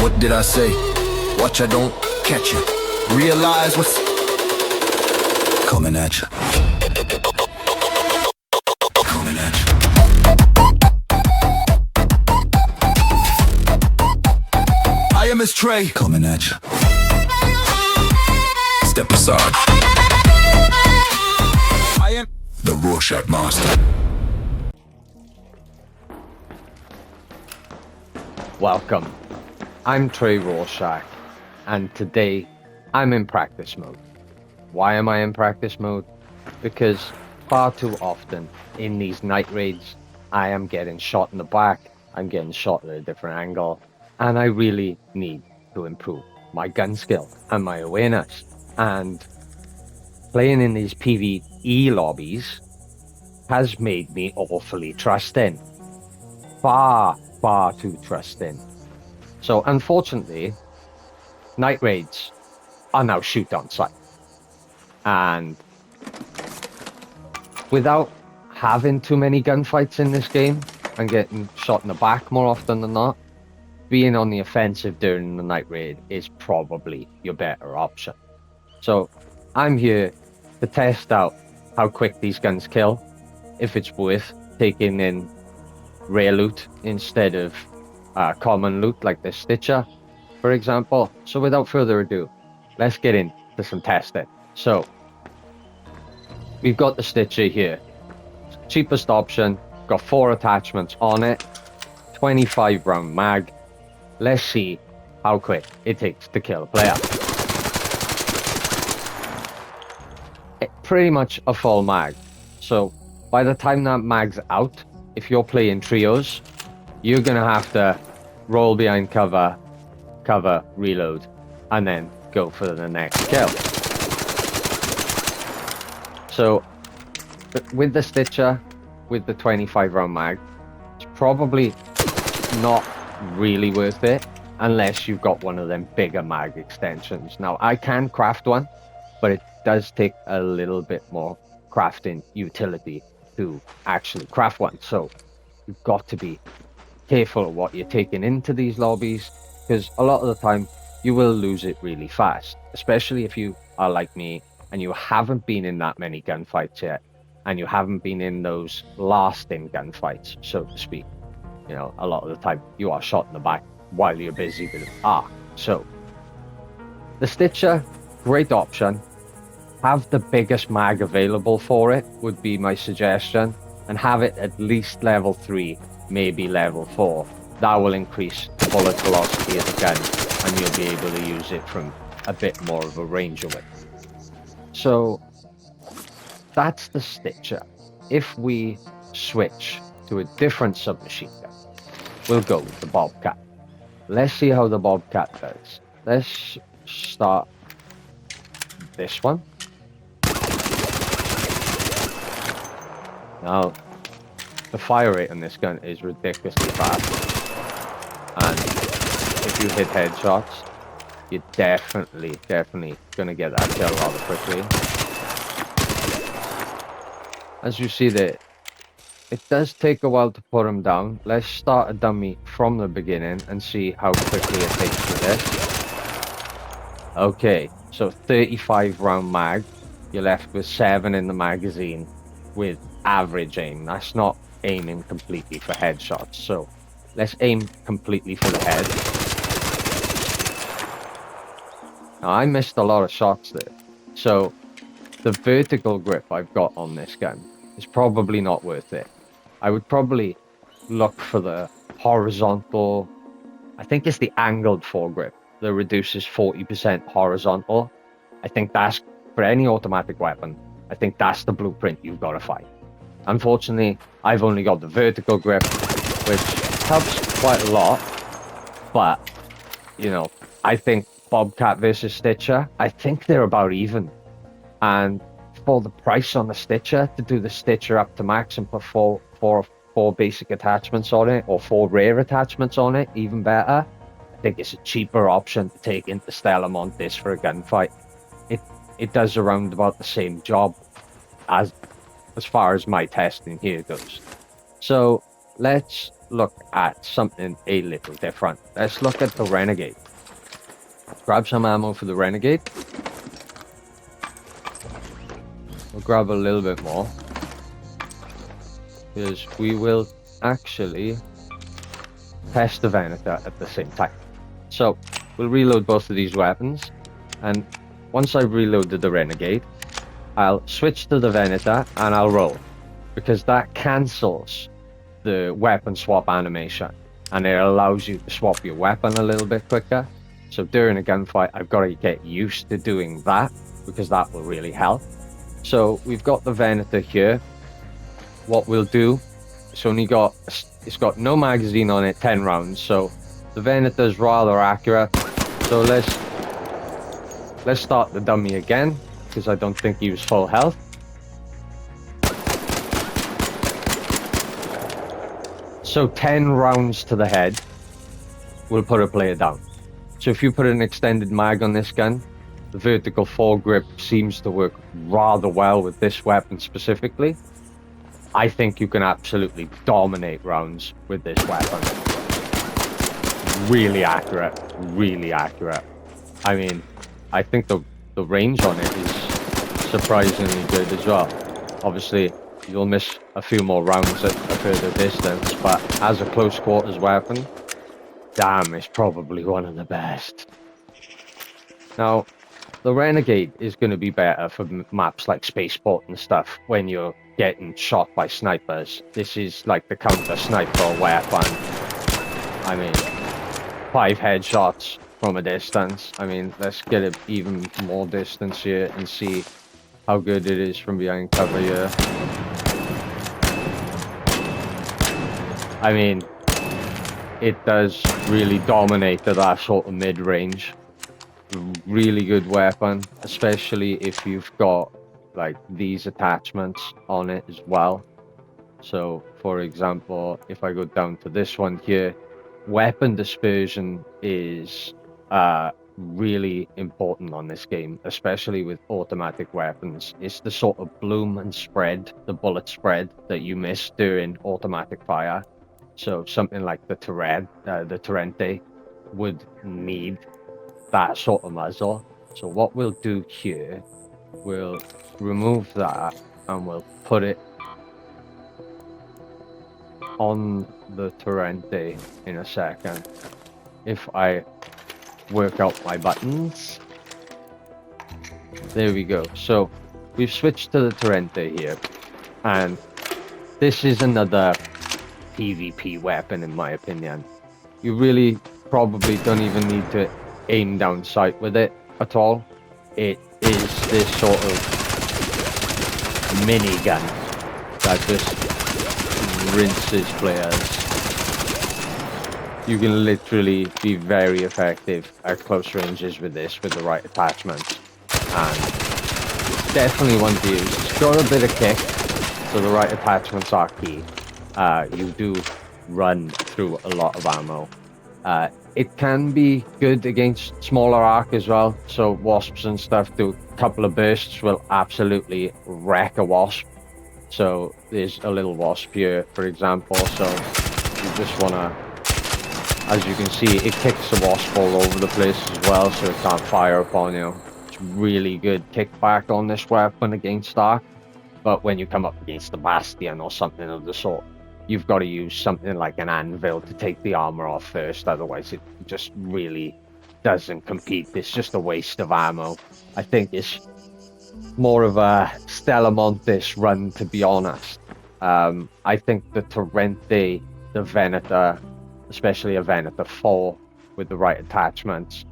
What did I say? Watch I don't catch you. Realize what's coming at you. Coming at you. I am his Trey. Coming at you. Step aside. I am the Rorschach Master. Welcome. I'm Trey Rorschach, and today I'm in practice mode. Why am I in practice mode? Because far too often in these night raids, I am getting shot in the back, I'm getting shot at a different angle, and I really need to improve my gun skill and my awareness. And playing in these PvE lobbies has made me awfully trusting. Far too trusting. So unfortunately, night raids are now shoot on sight. And without having too many gunfights in this game and getting shot in the back more often than not, being on the offensive during the night raid is probably your better option. So I'm here to test out how quick these guns kill, if it's worth taking in rare loot instead of common loot like the Stitcher, for example. So without further ado, let's get into some testing. So we've got the Stitcher here, cheapest option, got 4 attachments on it, 25 round mag. Let's see how quick it takes to kill a player. Pretty much a full mag. So by the time that mag's out, if you're playing trios, you're gonna have to roll behind cover, reload, and then go for the next kill. So with the Stitcher, with the 25 round mag, it's probably not really worth it unless you've got one of them bigger mag extensions. Now I can craft one, but it does take a little bit more crafting utility to actually craft one. So you've got to be careful of what you're taking into these lobbies, because a lot of the time you will lose it really fast, especially if you are like me and you haven't been in that many gunfights yet, and you haven't been in those lasting gunfights, so to speak. You know, a lot of the time you are shot in the back while you're busy with arc. So the Stitcher, great option. Have the biggest mag available for it would be my suggestion, and have it at least level 3, maybe level 4. That will increase the bullet velocity of the gun, and you'll be able to use it from a bit more of a range away. So that's the Stitcher. If we switch to a different submachine gun, we'll go with the Bobcat. Let's see how the Bobcat does. Let's start this one. Now, the fire rate on this gun is ridiculously fast, and if you hit headshots, you're definitely gonna get that kill rather quickly. As you see there, it does take a while to put them down. Let's start a dummy from the beginning and see how quickly it takes for this. Okay, so 35 round mag, you're left with 7 in the magazine with average aim. That's not aiming completely for headshots, so let's aim completely for the head. Now I missed a lot of shots there, so the vertical grip I've got on this gun is probably not worth it. I would probably look for the horizontal, I think it's the angled foregrip that reduces 40% horizontal. I think that's, for any automatic weapon, I think that's the blueprint you've got to find. Unfortunately, I've only got the vertical grip, which helps quite a lot, but, you know, I think Bobcat versus Stitcher, I think they're about even. And for the price on the Stitcher, to do the Stitcher up to max and put four basic attachments on it, or 4 rare attachments on it, even better, I think it's a cheaper option to take into Stella Montes for a gunfight. It does around about the same job as far as my testing here goes. So let's look at something a little different. Let's look at the Renegade. Grab some ammo for the Renegade. We'll grab a little bit more, because we will actually test the Venator at the same time. So we'll reload both of these weapons, and once I've reloaded the Renegade, I'll switch to the Venator and I'll roll, because that cancels the weapon swap animation and it allows you to swap your weapon a little bit quicker. So during a gunfight, I've got to get used to doing that, because that will really help. So we've got the Venator here. What we'll do, it's got no magazine on it, 10 rounds, so the Venator's rather accurate. So let's start the dummy again, because I don't think he was full health. So 10 rounds to the head will put a player down. So if you put an extended mag on this gun, the vertical foregrip seems to work rather well with this weapon specifically. I think you can absolutely dominate rounds with this weapon. Really accurate, really accurate. I mean, I think the range on it is surprisingly good as well. Obviously, you'll miss a few more rounds at a further distance, but as a close quarters weapon, damn, it's probably one of the best. Now, the Renegade is going to be better for maps like Spaceport and stuff when you're getting shot by snipers. This is like the counter sniper weapon. I mean, 5 headshots from a distance. I mean, let's get it even more distance here and see how good it is from behind cover here. I mean, it does really dominate at that sort of mid-range. Really good weapon, especially if you've got like these attachments on it as well. So for example, if I go down to this one here, weapon dispersion is really important on this game, especially with automatic weapons. It's the sort of bloom and spread, the bullet spread that you miss during automatic fire. So something like the Torrente would need that sort of muzzle. So what we'll do here, we'll remove that and we'll put it on the Torrente in a second. If I work out my buttons, there we go. So we've switched to the Torrente here, and this is another PvP weapon in my opinion. You really probably don't even need to aim down sight with it at all. It is this sort of minigun that just rinses players. You can literally be very effective at close ranges with this, with the right attachments, and it's definitely one to use. It's got a bit of kick, so the right attachments are key. You do run through a lot of ammo. It can be good against smaller arc as well, so wasps and stuff do a couple of bursts will absolutely wreck a wasp. So there's a little wasp here, for example, so you just want to, as you can see, it kicks the wasp all over the place as well, so it can't fire upon you. It's really good kickback on this weapon against arc, but when you come up against the Bastion or something of the sort, you've got to use something like an anvil to take the armor off first, otherwise it just really doesn't compete. It's just a waste of ammo. I think it's more of a Stella Montis run, to be honest. I think the Torrente, the Venator, especially a Venator 4 with the right attachments,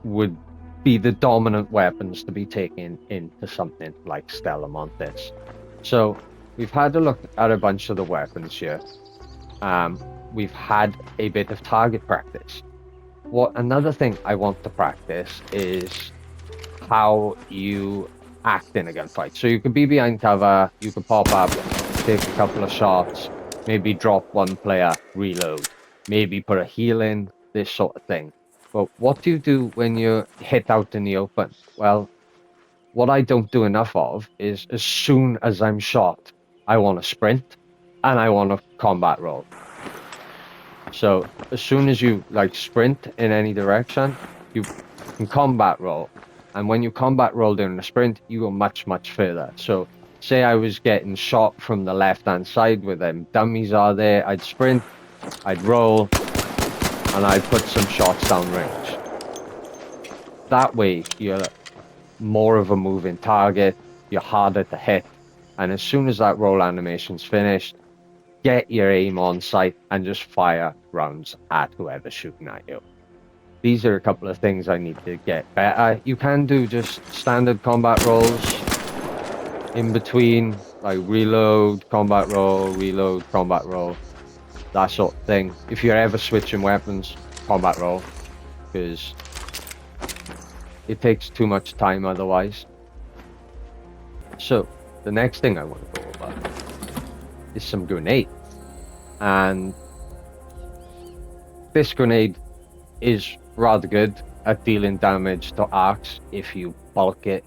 would be the dominant weapons to be taken into something like Stella Montis. So we've had a look at a bunch of the weapons here. We've had a bit of target practice. Another thing I want to practice is how you act in a gunfight. So you can be behind cover, you can pop up, take a couple of shots, maybe drop one player, reload, maybe put a heal in, this sort of thing. But what do you do when you're hit out in the open? Well, what I don't do enough of is, as soon as I'm shot, I want to sprint and I want to combat roll. So as soon as you like sprint in any direction, you can combat roll. And when you combat roll during a sprint, you go much, much further. So say I was getting shot from the left-hand side where them dummies are there, I'd sprint, I'd roll, and I'd put some shots down range. That way, you're more of a moving target, you're harder to hit, and as soon as that roll animation's finished, get your aim on sight and just fire rounds at whoever's shooting at you. These are a couple of things I need to get better. You can do just standard combat rolls in between, like reload, combat roll, that sort of thing. If you're ever switching weapons, combat roll, because it takes too much time otherwise. So the next thing I want to go over is some grenade. And this grenade is rather good at dealing damage to arcs if you bulk it.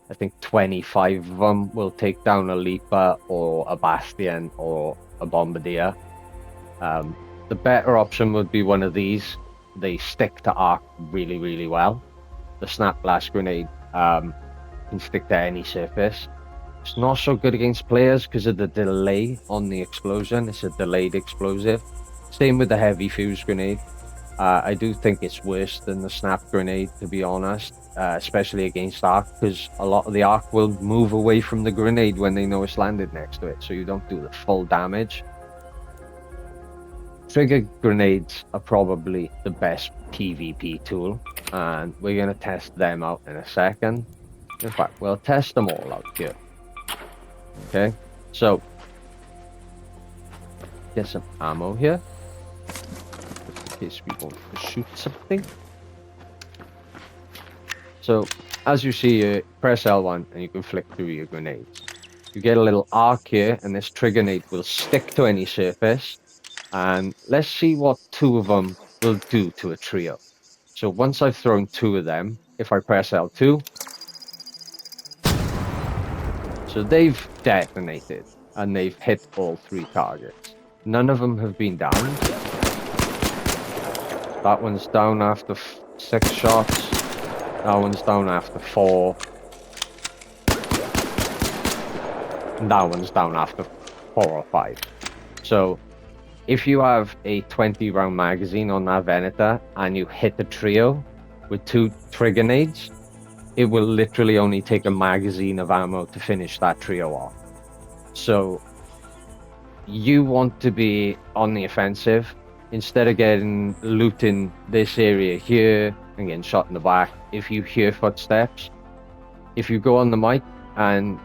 I think 25 of them will take down a Leaper or a Bastion or a Bombardier. The better option would be one of these. They stick to arc really, really well. The Snap Blast Grenade can stick to any surface. It's not so good against players because of the delay on the explosion. It's a delayed explosive. Same with the Heavy Fuse Grenade. I do think it's worse than the Snap Grenade, to be honest, especially against arc, because a lot of the arc will move away from the grenade when they know it's landed next to it, so you don't do the full damage. Trigger grenades are probably the best PvP tool, and we're going to test them out in a second. In fact, we'll test them all out here. Okay, so get some ammo here, just in case we want to shoot something. So, as you see, you press L1 and you can flick through your grenades. You get a little arc here, and this trigger nade will stick to any surface. And let's see what two of them will do to a trio. So once I've thrown two of them, if I press L2, so they've detonated and they've hit all three targets. None of them have been downed. That one's down after 6 shots. That one's down after 4. And that one's down after 4 or 5. So if you have a 20 round magazine on that Venator and you hit the trio with 2 trigger nades, it will literally only take a magazine of ammo to finish that trio off. So you want to be on the offensive instead of looting this area here and getting shot in the back. If you hear footsteps, if you go on the mic and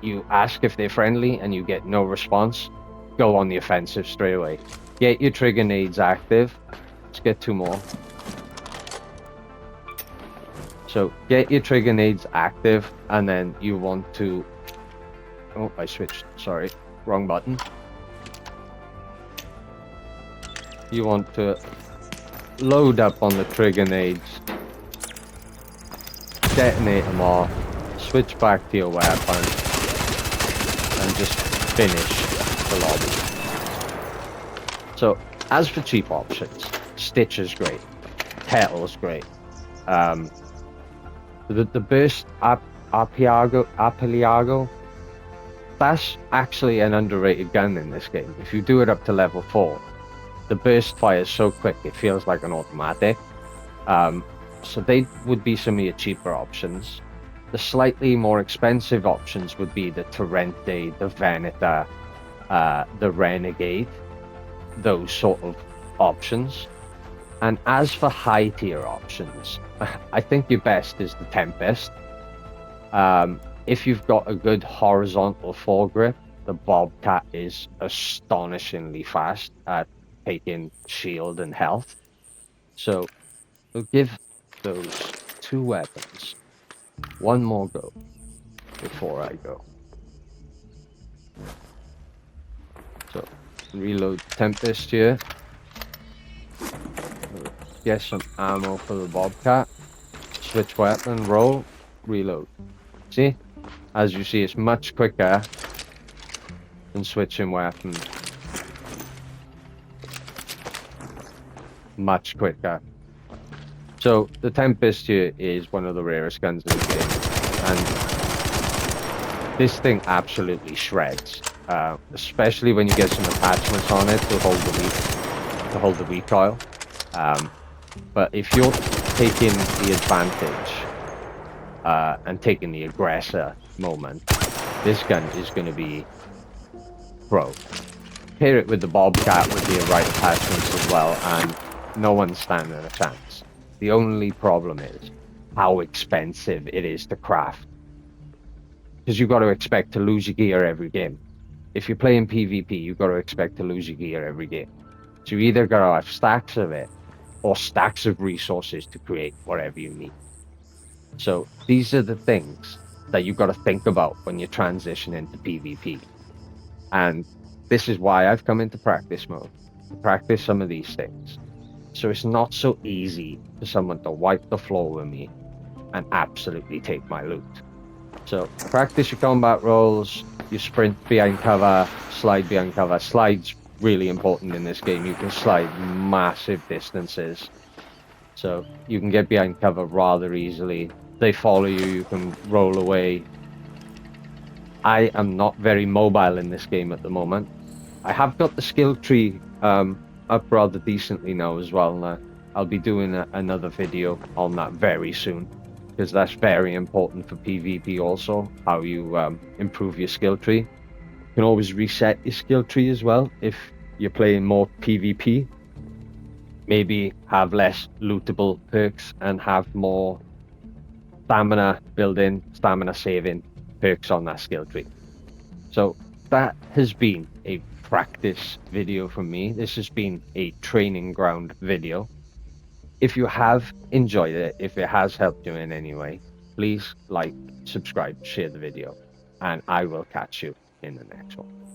you ask if they're friendly and you get no response, go on the offensive straight away. Get your trigger nades active. Let's get 2 more. So get your trigger nades active, and then you want to... Oh, I switched. Sorry. Wrong button. You want to load up on the trigger nades, detonate them off, switch back to your weapon, and just finish the lobby. So, as for cheap options, Stitch is great, Kettle's great. The burst Arpeliago, that's actually an underrated gun in this game. If you do it up to level 4, the burst fires so quick it feels like an automatic. So they would be some of your cheaper options. The slightly more expensive options would be the Torrente, the Venator, the Renegade, those sort of options. And as for high tier options, I think your best is the Tempest. If you've got a good horizontal foregrip, the Bobcat is astonishingly fast at taking shield and health. So we'll give those 2 weapons one more go before I go. So reload Tempest here. Get some ammo for the Bobcat. Switch weapon, roll, reload. See? As you see, it's much quicker than switching weapons. much quicker. So the Tempest here is one of the rarest guns in the game, and this thing absolutely shreds, especially when you get some attachments on it to hold the recoil. But if you're taking the advantage and taking the aggressor moment, this gun is going to be pro. Pair it with the Bobcat with the right attachments as well, and no one's standing a chance. The only problem is how expensive it is to craft, because you've got to expect to lose your gear every game. If you're playing PvP, you've got to expect to lose your gear every game. So you either got to have stacks of it or stacks of resources to create whatever you need. So these are the things that you've got to think about when you transition into PvP. And this is why I've come into practice mode, to practice some of these things. So it's not so easy for someone to wipe the floor with me and absolutely take my loot. So practice your combat rolls, you sprint behind cover, slide behind cover. Slide's really important in this game. You can slide massive distances. So you can get behind cover rather easily. They follow you, you can roll away. I am not very mobile in this game at the moment. I have got the skill tree up rather decently now as well. I'll be doing another video on that very soon, because that's very important for PvP also, how you improve your skill tree. You can always reset your skill tree as well if you're playing more PvP. Maybe have less lootable perks and have more stamina building, stamina saving perks on that skill tree. So that has been a practice video from me. This has been a training ground video. If you have enjoyed it, if it has helped you in any way, please like, subscribe, share the video, and I will catch you in the next one.